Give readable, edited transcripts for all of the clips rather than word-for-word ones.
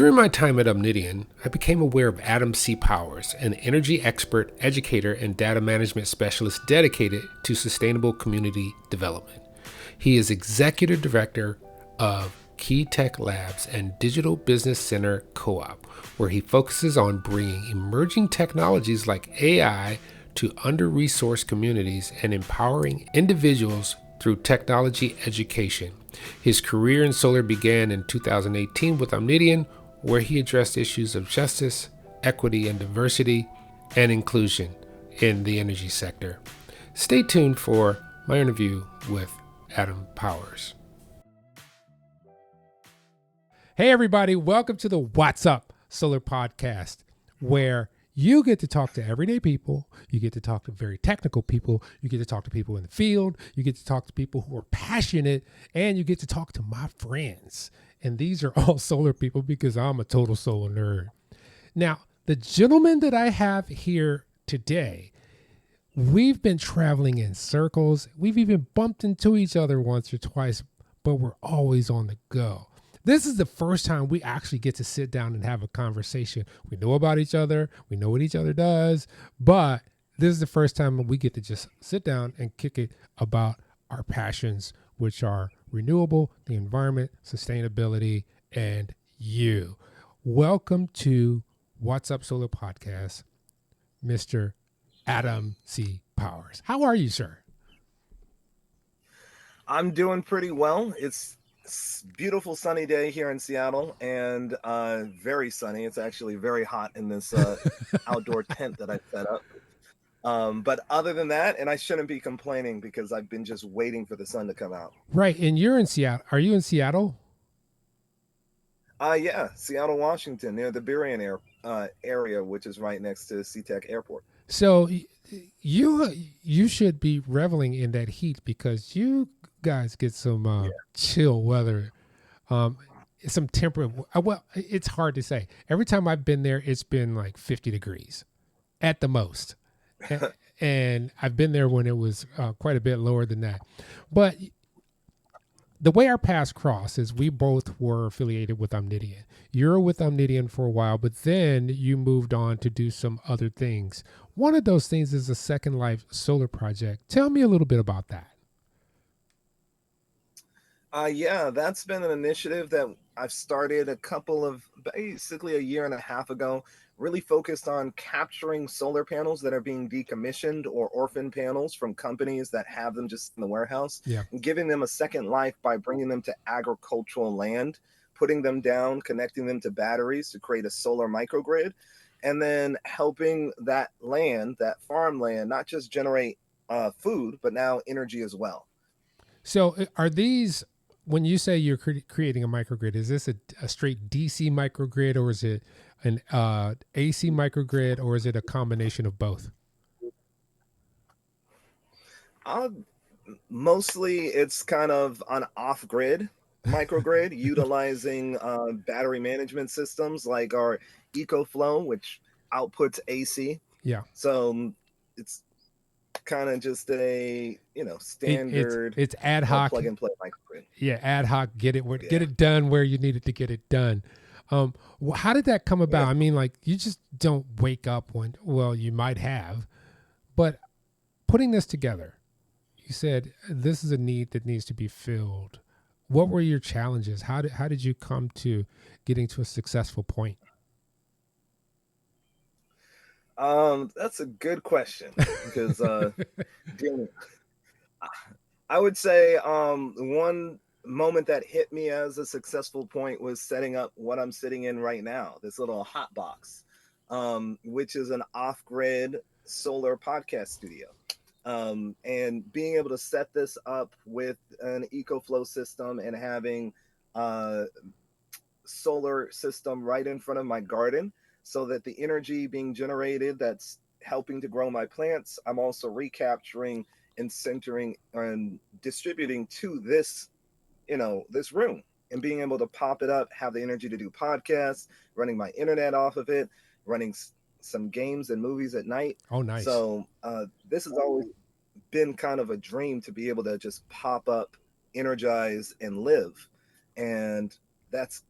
During my time at Omnidian, I became aware of Adam C. Powers, an energy expert, educator, and data management specialist dedicated to sustainable community development. He is executive director of KEK Tech Labs and Digital Business Center Co-op, where he focuses on bringing emerging technologies like AI to under-resourced communities and empowering individuals through technology education. His career in solar began in 2018 with Omnidian, where he addressed issues of justice, equity, and diversity and inclusion in the energy sector. Stay tuned for my interview with Adam Powers. Hey everybody, welcome to the What's Up Solar Podcast, where you get to talk to everyday people, you get to talk to very technical people, you get to talk to people in the field, you get to talk to people who are passionate, and you get to talk to my friends. And these are all solar people because I'm a total solar nerd. Now, the gentleman that I have here today, we've been traveling in circles. We've even bumped into each other once or twice, but we're always on the go. This is the first time we actually get to sit down and have a conversation. We know about each other. We know what each other does. But this is the first time we get to just sit down and kick it about our passions, which are renewable, the environment, sustainability, and you. Welcome to What's Up Solar Podcast, Mr. Adam C. Powers. How are you, sir? I'm doing pretty well. It's beautiful sunny day here in Seattle, and very sunny. It's actually very hot in this outdoor tent that I set up. But other than that, and I shouldn't be complaining because I've been just waiting for the sun to come out. Right, and you're in Seattle. Are you in Seattle? Yeah, Seattle, Washington, near the Burien area, which is right next to SeaTac Airport. So you should be reveling in that heat because you guys get some chill weather, some temperate. Well, it's hard to say. Every time I've been there, it's been like 50 degrees at the most. And I've been there when it was quite a bit lower than that. But the way our paths cross is we both were affiliated with Omnidian. You're with Omnidian for a while, but then you moved on to do some other things. One of those things is a Second Life solar project. Tell me a little bit about that. Yeah, that's been an initiative that I've started basically a year and a half ago, really focused on capturing solar panels that are being decommissioned or orphan panels from companies that have them just in the warehouse, and giving them a second life by bringing them to agricultural land, putting them down, connecting them to batteries to create a solar microgrid, and then helping that land, that farmland, not just generate food, but now energy as well. So are these, when you say you're creating a microgrid, is this a straight DC microgrid, or is it an AC microgrid, or is it a combination of both? Mostly it's kind of an off-grid microgrid utilizing battery management systems like our EcoFlow, which outputs AC. Yeah. So it's kind of just a standard it's ad hoc plug and play microgrid. Yeah, ad hoc, get it done where you needed to get it done. How did that come about? I mean, like, you just don't wake up well, you might have, but putting this together, you said this is a need that needs to be filled. What were your challenges? How did you come to getting to a successful point? That's a good question because I would say one moment that hit me as a successful point was setting up what I'm sitting in right now, this little hot box, which is an off-grid solar podcast studio. And being able to set this up with an EcoFlow system and having a solar system right in front of my garden, so that the energy being generated that's helping to grow my plants, I'm also recapturing and centering and distributing to this, this room, and being able to pop it up, have the energy to do podcasts, running my internet off of it, running some games and movies at night. Oh, nice. So this has always been kind of a dream to be able to just pop up, energize, and live. And that's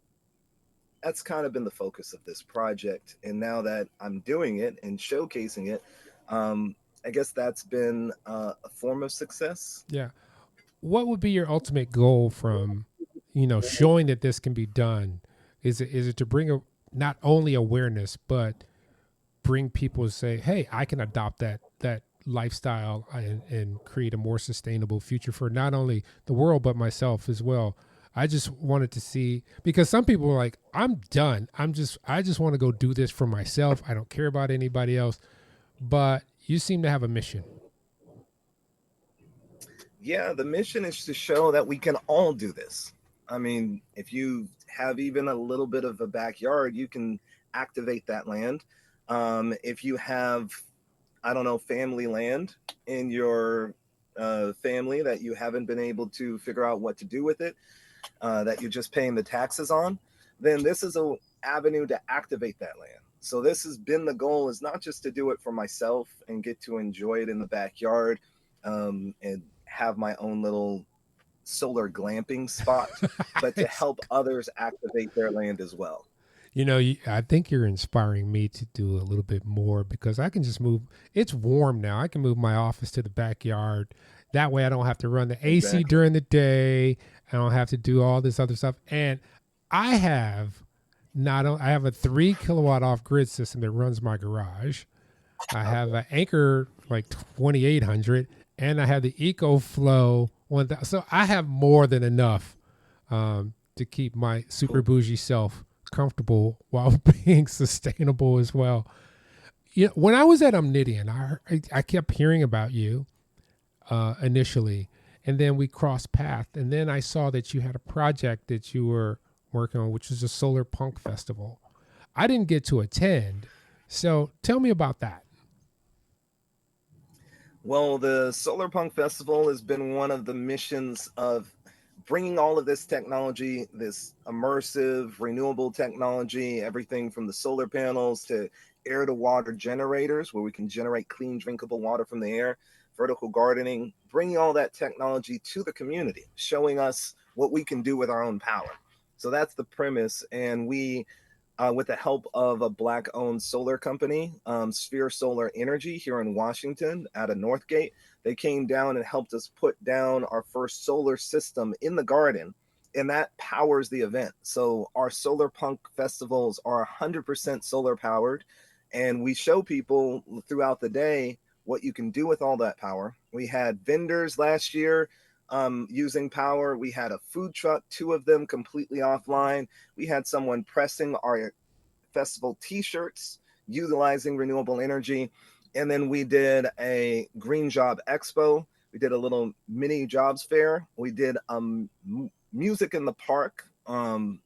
that's kind of been the focus of this project. And now that I'm doing it and showcasing it, I guess that's been a form of success. Yeah. What would be your ultimate goal from, showing that this can be done? Is it to bring not only awareness, but bring people to say, hey, I can adopt that lifestyle and create a more sustainable future for not only the world but myself as well. I just wanted to see, because some people are like, I'm done. I just want to go do this for myself. I don't care about anybody else. But you seem to have a mission. Yeah, the mission is to show that we can all do this. I mean, if you have even a little bit of a backyard, you can activate that land. If you have, I don't know, family land in your family that you haven't been able to figure out what to do with it, that you're just paying the taxes on, then this is a avenue to activate that land. So this has been the goal, is not just to do it for myself and get to enjoy it in the backyard, and have my own little solar glamping spot, but to help others activate their land as well. I think you're inspiring me to do a little bit more, because I can just move. It's warm now. I can move my office to the backyard. That way I don't have to run the AC Exactly. during the day. I don't have to do all this other stuff. And I have I have a 3 kilowatt off grid system that runs my garage. I have an Anchor like 2800, and I have the EcoFlow 1000. So I have more than enough to keep my super Cool. bougie self comfortable while being sustainable as well. When I was at Omnidian, I kept hearing about you initially, and then we crossed paths, and then I saw that you had a project that you were working on, which was a solar punk festival. I didn't get to attend, so tell me about that. Well, the Solar Punk Festival has been one of the missions of bringing all of this technology, this immersive, renewable technology, everything from the solar panels to air to water generators, where we can generate clean, drinkable water from the air, vertical gardening, bringing all that technology to the community, showing us what we can do with our own power. So that's the premise. And we, with the help of a Black owned solar company, Sphere Solar Energy here in Washington out of Northgate. They came down and helped us put down our first solar system in the garden, and that powers the event. So our Solar Punk festivals are 100% solar powered, and we show people throughout the day what you can do with all that power. We had vendors last year using power. We had a food truck, two of them completely offline. We had someone pressing our festival t-shirts utilizing renewable energy. And then we did a green job expo. We did a little mini jobs fair. We did music in the park, and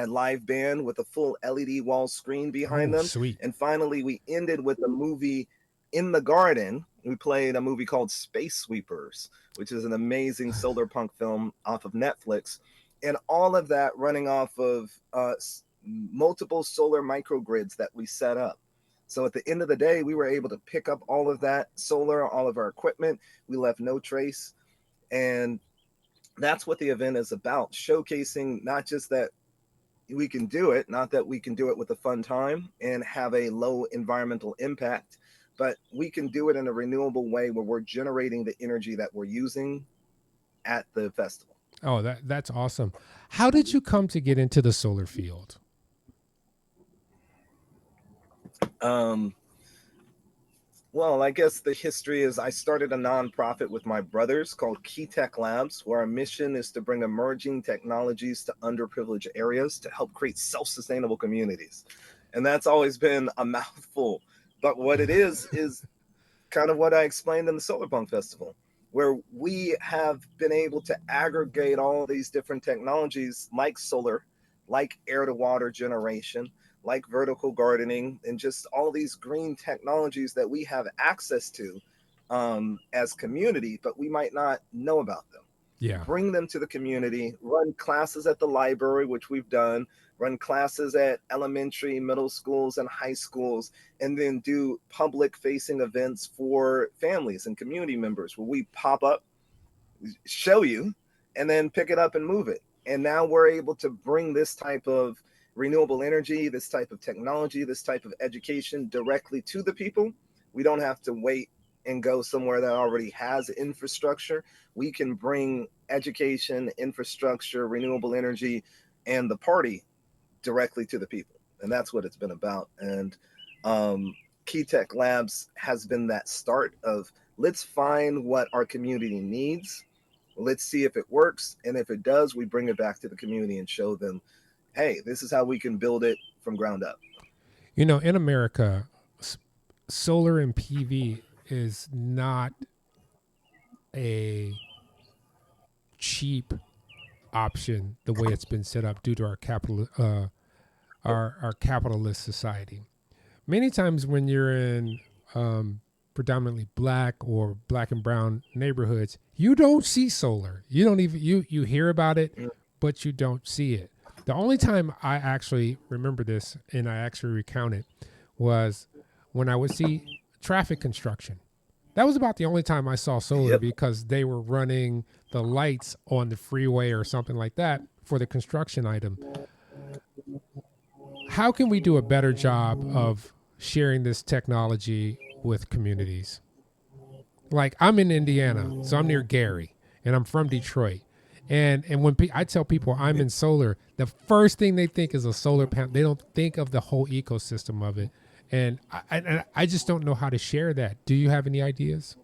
live band with a full LED wall screen behind Oh, them. sweet. And finally, we ended with a movie in the garden. We played a movie called Space Sweepers, which is an amazing solar punk film off of Netflix. And all of that running off of multiple solar microgrids that we set up. So at the end of the day, we were able to pick up all of that solar, all of our equipment. We left no trace. And that's what the event is about, showcasing not just that we can do it, not that we can do it with a fun time and have a low environmental impact, but we can do it in a renewable way where we're generating the energy that we're using at the festival. Oh, that's awesome. How did you come to get into the solar field? Um, Well, I guess the history is I started a nonprofit with my brothers called KEK Tech Labs, where our mission is to bring emerging technologies to underprivileged areas to help create self-sustainable communities. And that's always been a mouthful. But what it is kind of what I explained in the Solar Punk Festival, where we have been able to aggregate all these different technologies like solar, like air to water generation, like vertical gardening, and just all these green technologies that we have access to as community, but we might not know about them. Yeah. Bring them to the community, run classes at the library, which we've done, run classes at elementary, middle schools, and high schools, and then do public facing events for families and community members where we pop up, show you, and then pick it up and move it. And now we're able to bring this type of renewable energy, this type of technology, this type of education directly to the people. We don't have to wait and go somewhere that already has infrastructure. We can bring education, infrastructure, renewable energy, and the party directly to the people. And that's what it's been about. And KEK Tech Labs has been that start of, let's find what our community needs. Let's see if it works. And if it does, we bring it back to the community and show them, hey, this is how we can build it from ground up. You know, in America, solar and PV is not a cheap option the way it's been set up due to our capitalist society. Many times when you're in predominantly black or black and brown neighborhoods, you don't see solar. You don't even you hear about it, but you don't see it. The only time I actually remember this and I actually recount it was when I would see traffic construction. That was about the only time I saw solar because they were running the lights on the freeway or something like that for the construction item. How can we do a better job of sharing this technology with communities? Like, I'm in Indiana, so I'm near Gary, and I'm from Detroit. And when I tell people I'm in solar, the first thing they think is a solar panel. They don't think of the whole ecosystem of it. And I just don't know how to share that. Do you have any ideas?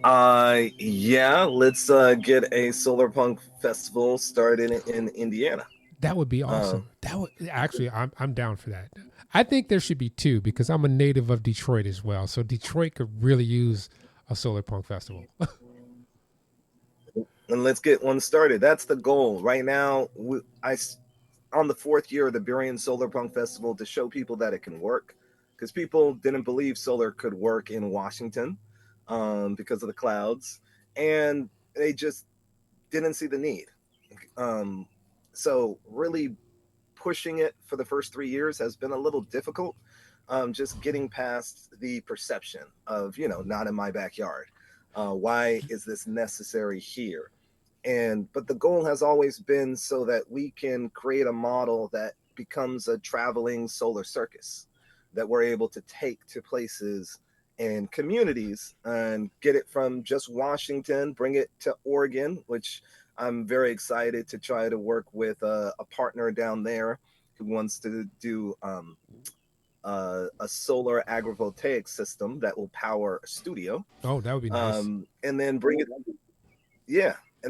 Yeah, let's get a solar punk festival started in Indiana. That would be awesome. That would actually, I'm down for that. I think there should be two because I'm a native of Detroit as well. So Detroit could really use a solar punk festival. And let's get one started. That's the goal right now. On the 4th year of the Burien Solar Punk Festival, to show people that it can work, because people didn't believe solar could work in Washington because of the clouds, and they just didn't see the need. So really pushing it for the first 3 years has been a little difficult. Just getting past the perception of, not in my backyard. Why is this necessary here? But the goal has always been so that we can create a model that becomes a traveling solar circus that we're able to take to places and communities and get it from just Washington, bring it to Oregon, which I'm very excited to try to work with a partner down there who wants to do a solar agrivoltaic system that will power a studio. Oh, that would be nice. And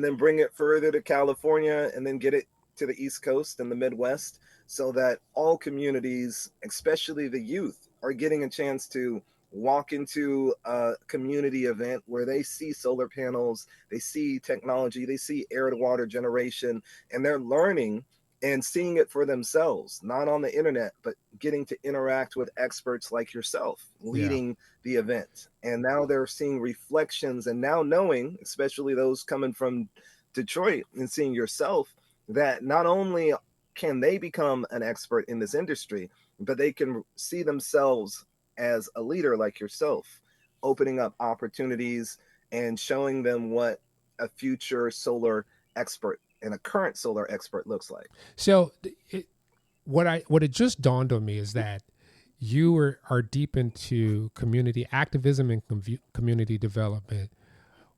then bring it further to California, and then get it to the East Coast and the Midwest, so that all communities, especially the youth, are getting a chance to walk into a community event where they see solar panels, they see technology, they see air to water generation, and they're learning and seeing it for themselves, not on the internet, but getting to interact with experts like yourself leading the event. And now they're seeing reflections, and now knowing, especially those coming from Detroit and seeing yourself, that not only can they become an expert in this industry, but they can see themselves as a leader like yourself, opening up opportunities and showing them what a future solar expert and a current solar expert looks like. So what it just dawned on me is that you are deep into community activism and community development.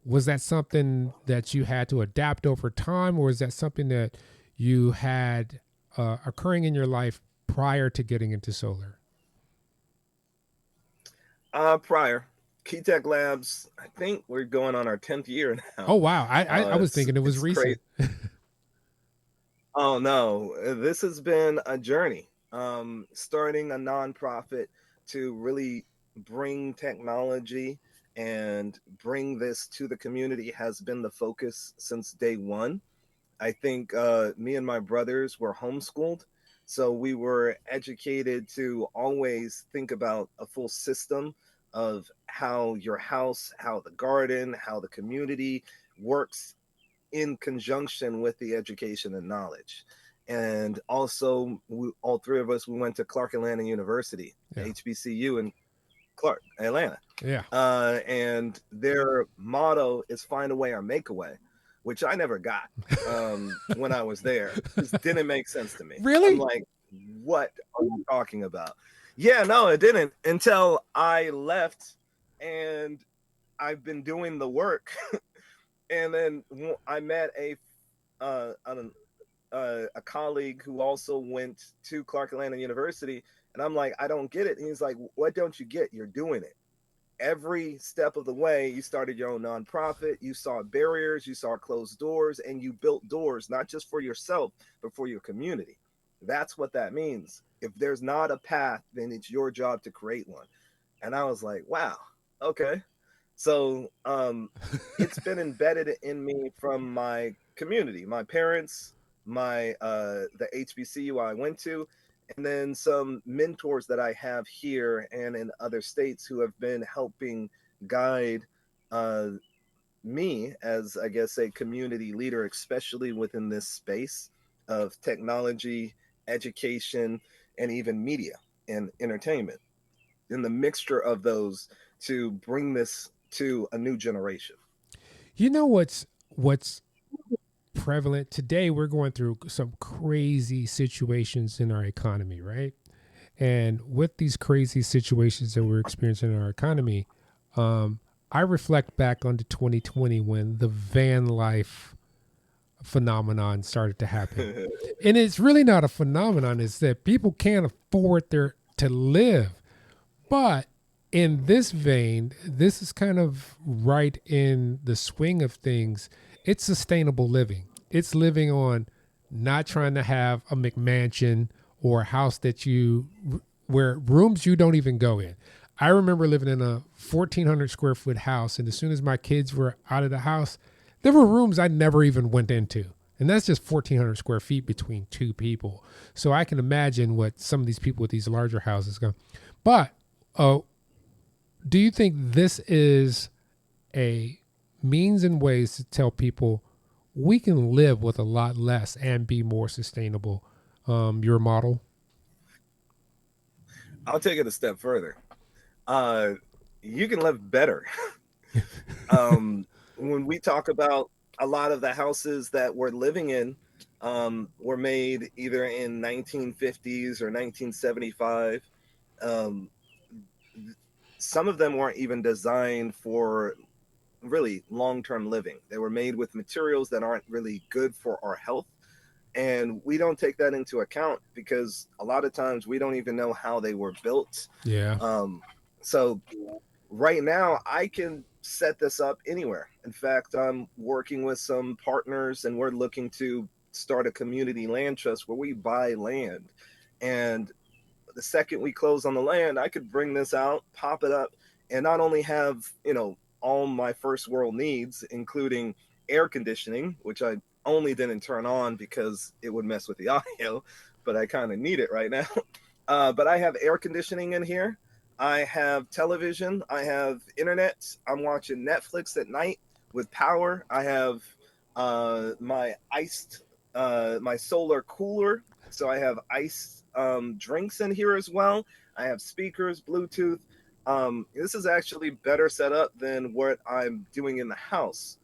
Was that something that you had to adapt over time, or is that something that you had occurring in your life prior to getting into solar? Prior. KEK Tech Labs, I think we're going on our 10th year now. Oh, wow. I was thinking it was recent. Oh, no. This has been a journey. Starting a nonprofit to really bring technology and bring this to the community has been the focus since day one. I think me and my brothers were homeschooled, so we were educated to always think about a full system of how your house, how the garden, how the community works in conjunction with the education and knowledge. And also, all three of us, we went to Clark Atlanta University, HBCU in Clark, Atlanta. Yeah. And their motto is find a way or make a way, which I never got when I was there. This didn't make sense to me. Really? I'm like, what are you talking about? Yeah, no, it didn't until I left, and I've been doing the work. And then I met a colleague who also went to Clark Atlanta University, and I'm like, I don't get it. And he's like, what don't you get? You're doing it. Every step of the way, you started your own nonprofit, you saw barriers, you saw closed doors, and you built doors, not just for yourself, but for your community. That's what that means. If there's not a path, then it's your job to create one. And I was like, wow, okay. So it's been embedded in me from my community, my parents, my the HBCU I went to, and then some mentors that I have here and in other states who have been helping guide uh, me as, I guess, a community leader, especially within this space of technology, education, and even media and entertainment, in the mixture of those to bring this to a new generation. You know what's prevalent today? We're going through some crazy situations in our economy, right? And with these crazy situations that we're experiencing in our economy, I reflect back onto 2020 when the van life phenomenon started to happen. And it's really not a phenomenon, it's that people can't afford to live. But in this vein, this is kind of right in the swing of things. It's sustainable living. It's living on not trying to have a McMansion or a house where rooms you don't even go in. I remember living in a 1,400 square foot house, and as soon as my kids were out of the house, there were rooms I never even went into. And that's just 1,400 square feet between two people. So I can imagine what some of these people with these larger houses go. But do you think this is a means and ways to tell people we can live with a lot less and be more sustainable? Your model? I'll take it a step further. You can live better. When we talk about a lot of the houses that we're living in, were made either in 1950s or 1975. Some of them weren't even designed for really long-term living. They were made with materials that aren't really good for our health. And we don't take that into account because a lot of times we don't even know how they were built. Yeah. So right now I can set this up anywhere. In fact, I'm working with some partners and we're looking to start a community land trust where we buy land. And the second we close on the land, I could bring this out, pop it up, and not only have, all my first world needs, including air conditioning, which I only didn't turn on because it would mess with the audio, but I kind of need it right now. But I have air conditioning in here. I have television. I have internet. I'm watching Netflix at night with power. I have my solar cooler. So I have ice drinks in here as well. I have speakers, Bluetooth. This is actually better set up than what I'm doing in the house.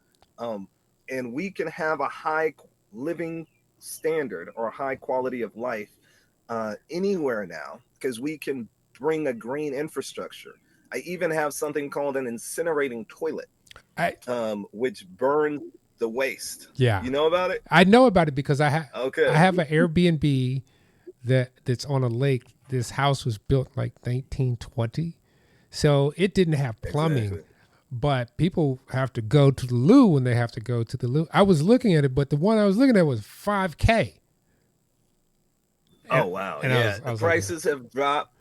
And we can have a high living standard or high quality of life anywhere now because we can bring a green infrastructure. I even have something called an incinerating toilet, which burns the waste. Yeah. You know about it? I know about it because I Okay. have an Airbnb that's on a lake. This house was built like 1920. So it didn't have plumbing, exactly. But people have to go to the loo when they have to go to the loo. I was looking at it, but the one I was looking at was $5,000. Oh, wow. And yeah, the prices have dropped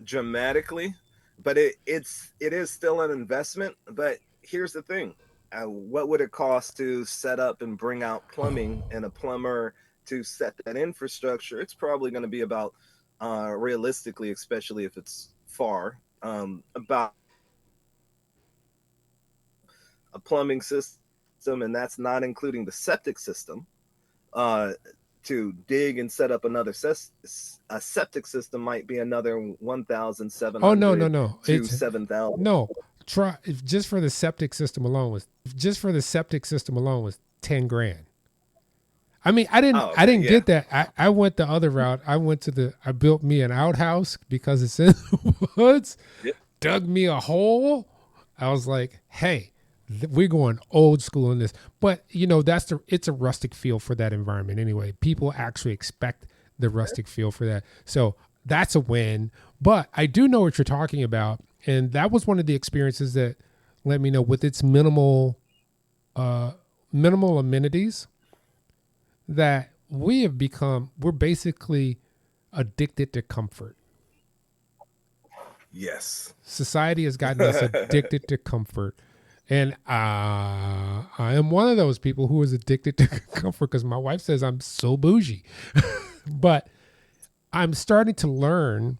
dramatically, but it is still an investment. But here's the thing. What would it cost to set up and bring out plumbing and a plumber to set that infrastructure? It's probably going to be about, realistically, especially if it's far, about a plumbing system, and that's not including the septic system. To dig and set up another a septic system might be another 1,700. Oh no, to 7,000. No, try just for the septic system alone was 10 grand. I mean, I didn't get that. I went the other route. I built me an outhouse because it's in the woods, dug me a hole. I was like, hey, we're going old school in this. But it's a rustic feel for that environment anyway. People actually expect the rustic feel for that. So that's a win. But I do know what you're talking about. And that was one of the experiences that let me know with its minimal amenities that we're basically addicted to comfort. Yes. Society has gotten us addicted to comfort. And I am one of those people who is addicted to comfort because my wife says I'm so bougie. But I'm starting to learn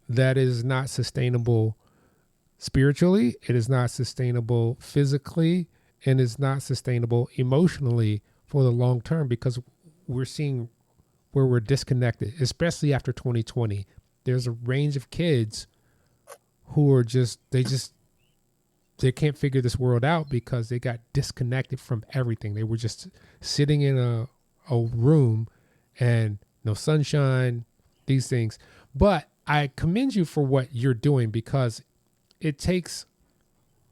that it is not sustainable spiritually, it is not sustainable physically, and it's not sustainable emotionally for the long term, because we're seeing where we're disconnected, especially after 2020. There's a range of kids who are they can't figure this world out because they got disconnected from everything. They were just sitting in a room and no sunshine, these things. But I commend you for what you're doing, because it takes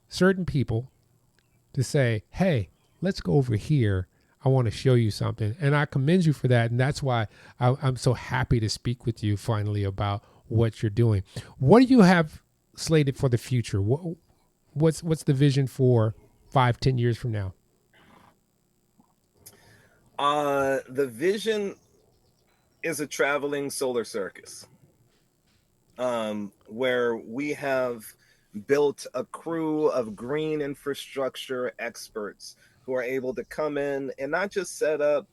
certain people to say, hey, let's go over here. I want to show you something. And I commend you for that. And that's why I'm so happy to speak with you finally about what you're doing. What do you have slated for the future? What's the vision for 5-10 years from now? The vision is a traveling solar circus, where we have built a crew of green infrastructure experts who are able to come in and not just set up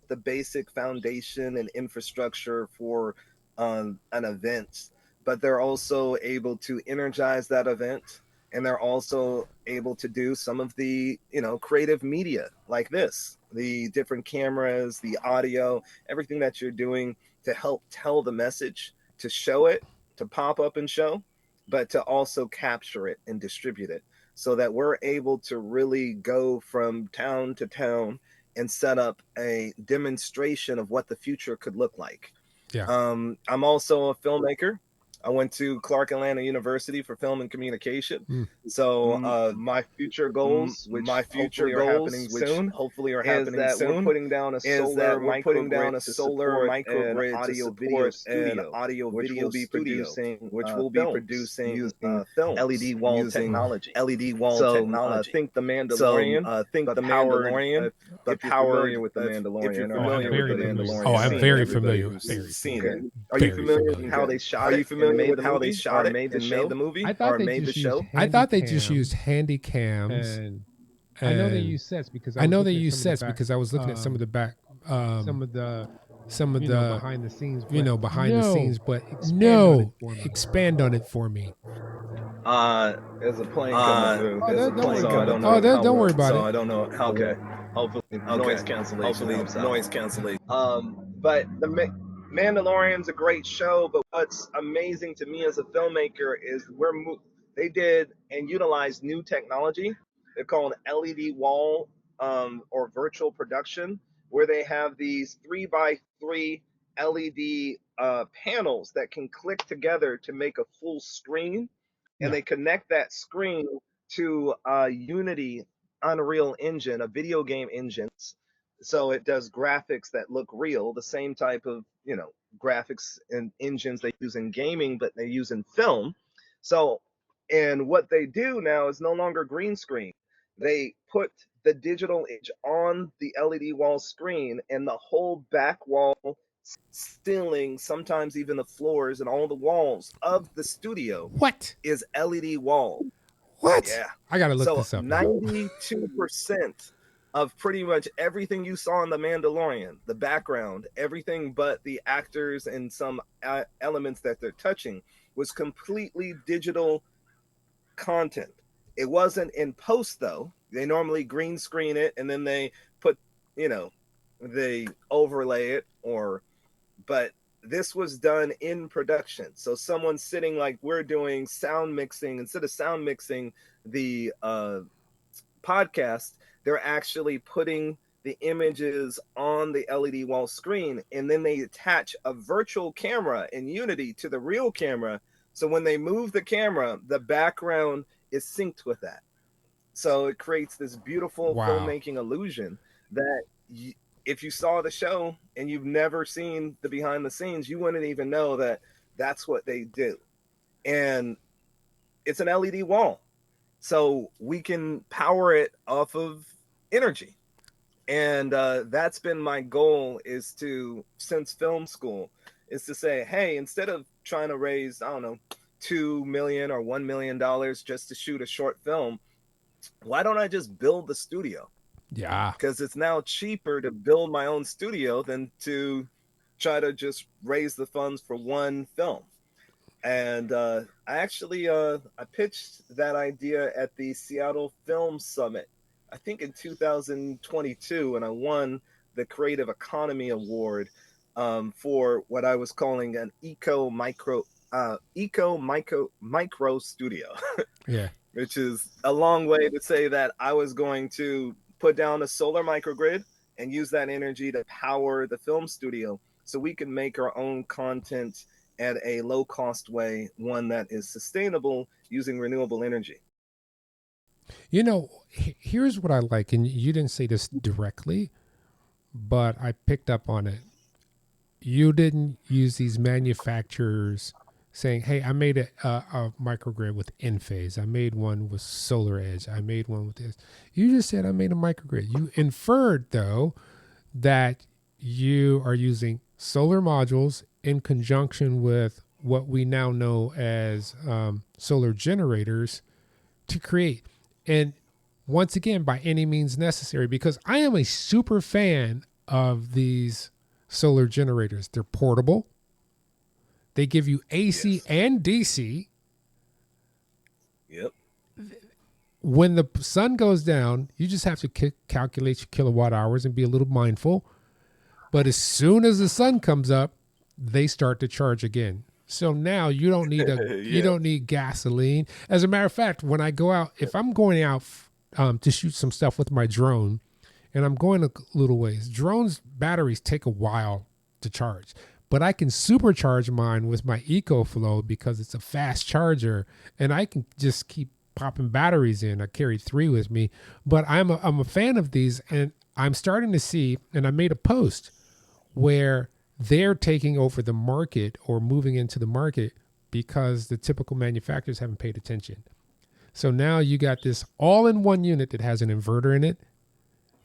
the basic foundation and infrastructure for an event, but they're also able to energize that event. And they're also able to do some of the, creative media like this, the different cameras, the audio, everything that you're doing to help tell the message, to show it, to pop up and show, but to also capture it and distribute it so that we're able to really go from town to town and set up a demonstration of what the future could look like. Yeah. I'm also a filmmaker. I went to Clark Atlanta University for film and communication. So my future goals, hopefully are happening soon, we're putting down a solar microgrid to support an audio video studio, which will be producing using LED wall technology. Think The Mandalorian. If you're familiar with The Mandalorian. Oh, I'm very familiar. Are you familiar with how they shot? Are you familiar with how they shot it and made the movie? I thought they just used handy cams. And I know they use sets because I was looking at some of the back, some of the behind the scenes, but expand on it for me. There's a plane coming through. Don't worry about it. So I don't know how. Okay. Hopefully noise cancellation. But the Mandalorian's a great show, but what's amazing to me as a filmmaker is they did and utilized new technology. They're called LED wall or virtual production, where they have these 3x3 LED panels that can click together to make a full screen, and they connect that screen to Unity Unreal Engine, a video game engine. So it does graphics that look real, the same type of, graphics and engines they use in gaming, but they use in film. So, and what they do now is no longer green screen. They put the digital image on the LED wall screen, and the whole back wall, ceiling, sometimes even the floors and all the walls of the studio is LED wall. What? Yeah. I got to look this up. 92% of pretty much everything you saw in The Mandalorian, the background, everything but the actors and some elements that they're touching, was completely digital content. It wasn't in post, though. They normally green screen it and then they put, they overlay it, but this was done in production. So someone sitting like we're doing sound mixing, instead of sound mixing the podcast, they're actually putting the images on the LED wall screen, and then they attach a virtual camera in Unity to the real camera. So when they move the camera, the background is synced with that. So it creates this beautiful filmmaking illusion that if you saw the show and you've never seen the behind the scenes, you wouldn't even know that that's what they do. And it's an LED wall. So we can power it off of energy. And that's been my goal, is to, since film school, is to say, hey, instead of trying to raise, I don't know, $2 million or $1 million just to shoot a short film, why don't I just build the studio? Yeah. Because it's now cheaper to build my own studio than to try to just raise the funds for one film. And I actually I pitched that idea at the Seattle Film Summit, I think in 2022, and I won the Creative Economy Award for what I was calling an micro studio. Yeah. Which is a long way to say that I was going to put down a solar microgrid and use that energy to power the film studio, so we can make our own content at a low cost way, one that is sustainable using renewable energy. You know, here's what I like, and you didn't say this directly, but I picked up on it. You didn't use these manufacturers saying, hey, I made a microgrid with Enphase. I made one with Solar Edge. I made one with this. You just said I made a microgrid. You inferred, though, that you are using solar modules in conjunction with what we now know as solar generators to create. And once again, by any means necessary, because I am a super fan of these solar generators. They're portable. They give you AC and DC. Yep. When the sun goes down, you just have to calculate your kilowatt hours and be a little mindful. But as soon as the sun comes up, they start to charge again. So now you don't need you don't need gasoline. As a matter of fact, when I go out, if I'm going out to shoot some stuff with my drone, and I'm going a little ways, drones batteries take a while to charge. But I can supercharge mine with my EcoFlow because it's a fast charger, and I can just keep popping batteries in. I carry 3 with me, but I'm a fan of these, and I'm starting to see, and I made a post where they're taking over the market or moving into the market because the typical manufacturers haven't paid attention. So now you got this all-in-one unit that has an inverter in it.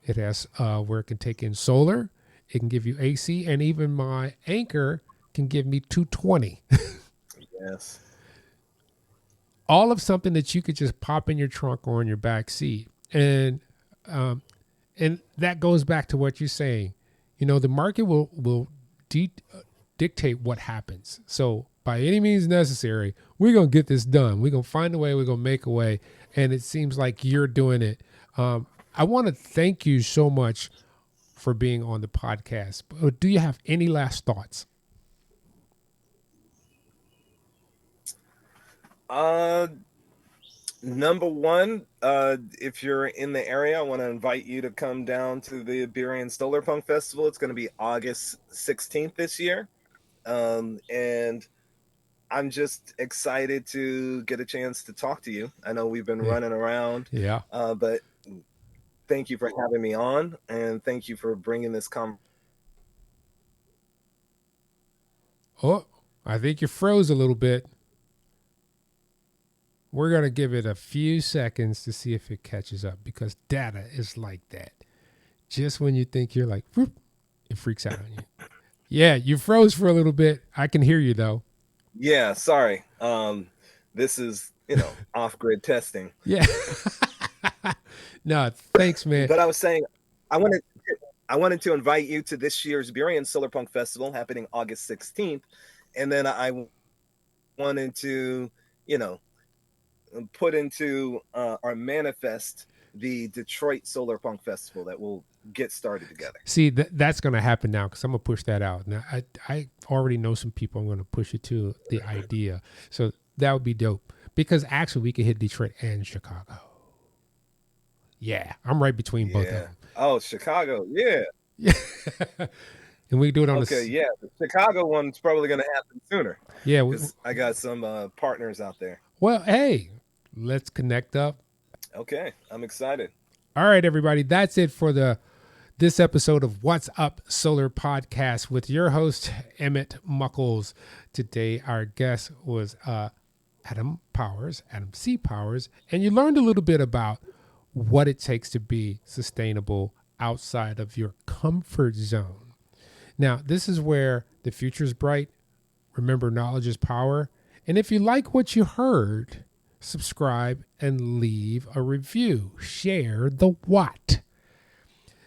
It has where it can take in solar. It can give you AC, and even my Anchor can give me 220. Yes. All of something that you could just pop in your trunk or in your back seat. And that goes back to what you're saying. You know, the market will dictate what happens. So by any means necessary, we're going to get this done. We're going to find a way. We're going to make a way. And it seems like you're doing it. I want to thank you so much for being on the podcast. Do you have any last thoughts? Number one, if you're in the area, I want to invite you to come down to the Burien Solar Punk Festival. It's going to be August 16th this year. And I'm just excited to get a chance to talk to you. I know we've been running around. Yeah. But thank you for having me on, and thank you for bringing this Oh, I think you froze a little bit. We're going to give it a few seconds to see if it catches up, because data is like that. Just when you think you're like, whoop, it freaks out on you. Yeah, you froze for a little bit. I can hear you, though. Yeah, sorry. This is, off-grid testing. Yeah. No, thanks, man. But I was saying, I wanted to invite you to this year's Burien Solar Punk Festival happening August 16th. And then I wanted to, put into our manifest the Detroit Solar Punk Festival that will get started together. See, that's going to happen now because I'm going to push that out. Now, I already know some people I'm going to push it to the idea. So that would be dope because actually we could hit Detroit and Chicago. Yeah, I'm right between both of them. Oh, Chicago. Yeah. Yeah. And we do it on yeah. The Chicago one's probably going to happen sooner. Yeah. I got some partners out there. Well, hey, let's connect up. Okay. I'm excited. All right, everybody. That's it for this episode of What's Up Solar Podcast with your host, Emmitt Muckles. Today, our guest was Adam C. Powers, and you learned a little bit about what it takes to be sustainable outside of your comfort zone. Now, this is where the future is bright. Remember, knowledge is power. And if you like what you heard, subscribe and leave a review. Share the what.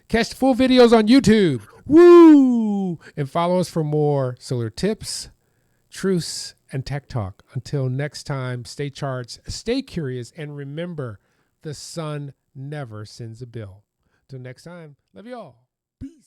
Catch the full videos on YouTube. Woo! And follow us for more solar tips, truths, and tech talk. Until next time, stay charged, stay curious, and remember, the sun never sends a bill. Till next time, love you all. Peace.